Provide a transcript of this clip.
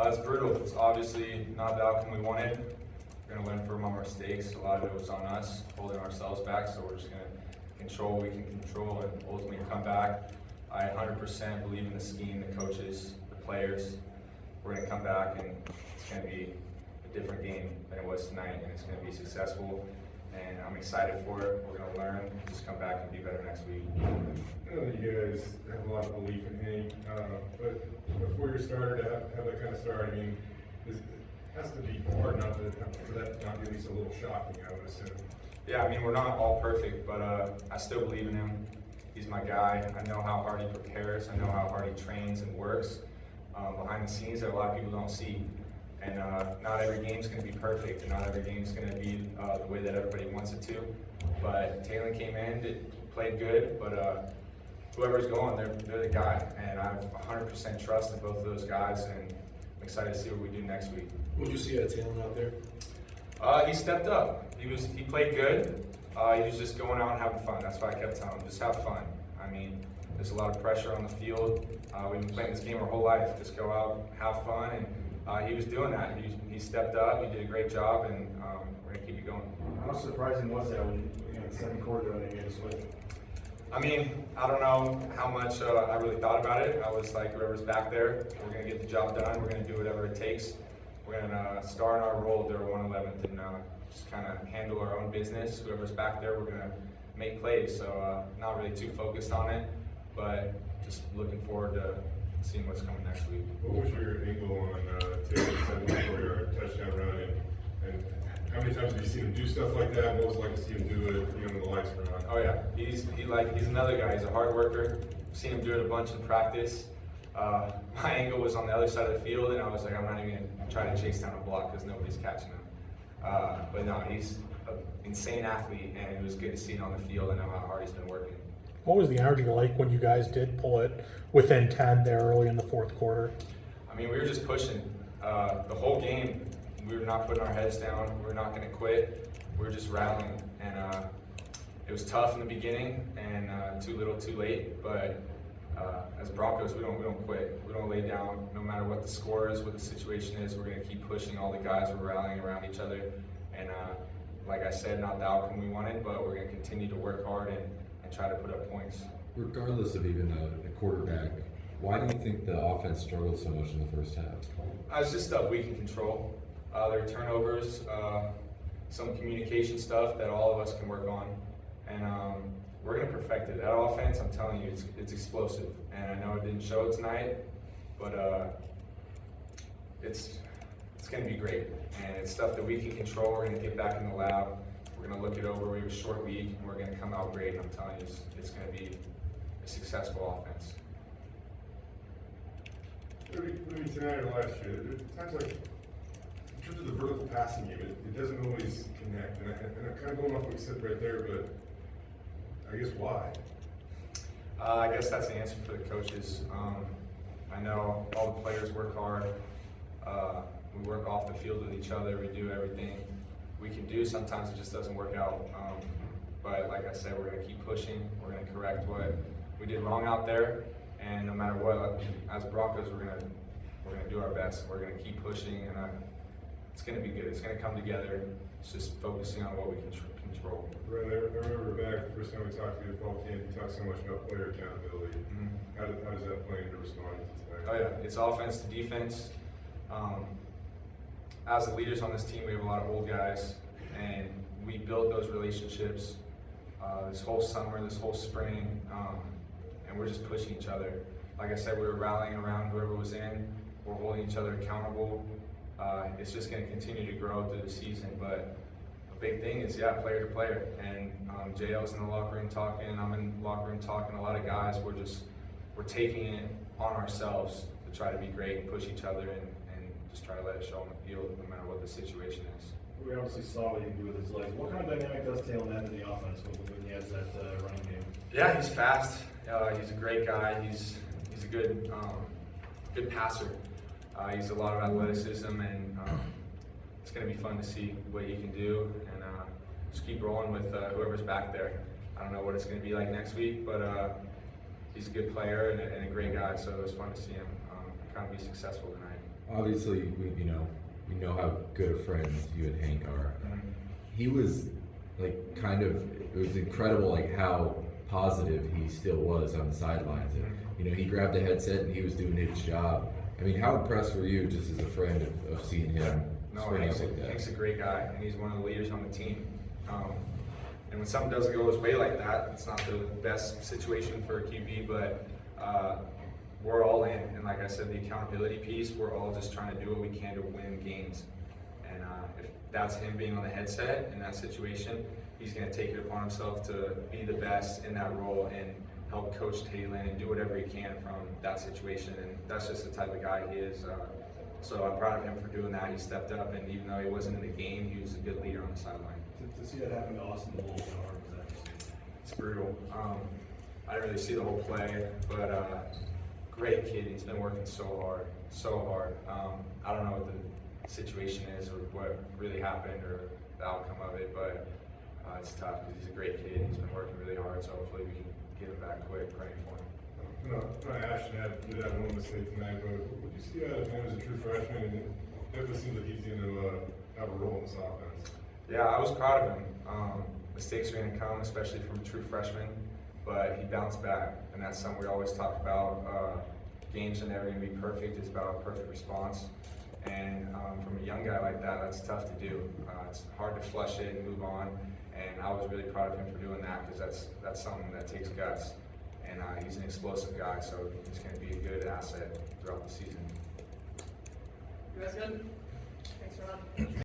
It's brutal. It's obviously not the outcome we wanted. We're going to learn from our mistakes. A lot of it was on us, holding ourselves back, so we're just going to control what we can control and ultimately come back. I 100% believe in the scheme, the coaches, the players. We're going to come back and it's going to be a different game than it was tonight, and it's going to be successful. And I'm excited for it. We're going to learn, just come back and be better next week. I know that you guys have a lot of belief in Hank, but before your starter to have that kind of start, I mean, it has to be hard not to, for that to not be at least a little shocking, I would assume. Yeah, I mean, we're not all perfect, but I still believe in him. He's my guy. I know how hard he prepares. I know how hard he trains and works behind the scenes that a lot of people don't see. And not every game's going to be perfect, and not every game's going to be the way that everybody wants it to. But Taylor came in, played good, but whoever's going, they're the guy. And I have 100% trust in both of those guys, and I'm excited to see what we do next week. What did you see out of Taylor out there? He stepped up. He played good. He was just going out and having fun. That's why I kept telling him, just have fun. I mean, there's a lot of pressure on the field. We've been playing this game our whole life. Just go out, have fun, and he was doing that. He stepped up. He did a great job, and we're gonna keep it going. How surprising was that when the second quarter they made a switch? I mean, I don't know how much I really thought about it. I was like, whoever's back there, we're gonna get the job done. We're gonna do whatever it takes. We're gonna star in our role. They're 111th, and just kind of handle our own business. Whoever's back there, we're gonna make plays. So not really too focused on it, but just looking forward to seeing what's coming next week. What was your angle on Taylor's 74-yard touchdown run, and how many times have you seen him do stuff like that? What was it like to see him do it, when the lights were on? Oh yeah, he's another guy. He's a hard worker. I've seen him do it a bunch in practice. My angle was on the other side of the field, and I was like, I'm not even gonna try to chase down a block because nobody's catching him. But no, he's an insane athlete, and it was good to see it on the field and how hard he's been working. What was the energy like when you guys did pull it within 10 there early in the fourth quarter? I mean, we were just pushing. The whole game, we were not putting our heads down. We were not going to quit. We were just rallying. And it was tough in the beginning and too little too late. But as Broncos, we don't quit. We don't lay down. No matter what the score is, what the situation is, we're going to keep pushing. All the guys were rallying around each other. And like I said, not the outcome we wanted, but we're going to continue to work hard and try to put up points. Regardless of even the quarterback, why do you think the offense struggled so much in the first half? It's just stuff we can control. There are turnovers, some communication stuff that all of us can work on, and we're going to perfect it. That offense, I'm telling you, it's explosive, and I know it didn't show it tonight, but it's going to be great, and it's stuff that we can control. We're going to get back in the lab. We're going to look it over. We have a short week, and we're going to come out great. And I'm telling you, it's going to be a successful offense. Maybe tonight or last year, it sounds like in terms of the vertical passing game, it doesn't always connect. And I'm kind of going off what you said right there, but I guess why? I guess that's the answer for the coaches. I know all the players work hard. We work off the field with each other. We do everything we can do. Sometimes it just doesn't work out. But like I said, we're going to keep pushing. We're going to correct what we did wrong out there. And no matter what, as Broncos, we're going to do our best. We're going to keep pushing, and it's going to be good. It's going to come together. It's just focusing on what we can control. Right, I remember back the first time we talked to you at the fall camp, you talked so much about player accountability. Mm-hmm. How does that play into responding to tonight? Oh yeah, it's offense to defense. As the leaders on this team, we have a lot of old guys, and we built those relationships this whole summer, this whole spring, and we're just pushing each other. Like I said, we were rallying around whoever was in. We're holding each other accountable. It's just going to continue to grow through the season, but a big thing is, player to player. And JL's in the locker room talking, I'm in the locker room talking, a lot of guys, we're taking it on ourselves to try to be great and push each other and just try to let it show on the field no matter what the situation is. We obviously saw what he can do with his legs. What kind of dynamic does Taylor add to the offense when he has that running game? Yeah, he's fast. He's a great guy. He's a good passer. He's a lot of athleticism, and it's going to be fun to see what he can do, and just keep rolling with whoever's back there. I don't know what it's going to be like next week, but he's a good player and a great guy, so it was fun to see him kind of be successful tonight. obviously, we know how good of friends you and Hank are. He was like it was incredible like how positive he still was on the sidelines. And, he grabbed a headset and he was doing his job. I mean, how impressed were you just as a friend of seeing him No, spring out like that? Hank's a great guy, and he's one of the leaders on the team. And when something doesn't go his way like that, it's not the best situation for a QB, but we're all in. And like I said, the accountability piece, we're all just trying to do what we can to win games. And if that's him being on the headset in that situation, he's going to take it upon himself to be the best in that role and help coach Taylor and do whatever he can from that situation. And that's just the type of guy he is. So I'm proud of him for doing that. He stepped up, and even though he wasn't in the game, he was a good leader on the sideline. To see that happen to Austin Wolves, how hard was that to see? It's brutal. I didn't really see the whole play, but great kid. He's been working so hard, so hard. I don't know what the situation is or what really happened or the outcome of it, but it's tough because he's a great kid. He's been working really hard, so hopefully we can get him back quick, praying for him. Ashton did have one mistake tonight, but would you see him as a true freshman? And it definitely seems like he's going to have a role in this offense. Yeah, I was proud of him. Mistakes are going to come, especially from a true freshman, but he bounced back, and that's something we always talk about. Games are never going to be perfect. It's about a perfect response. And from a young guy like that, that's tough to do. It's hard to flush it and move on. And I was really proud of him for doing that because that's something that takes guts. And he's an explosive guy, so he's going to be a good asset throughout the season. You guys good? Thanks for that.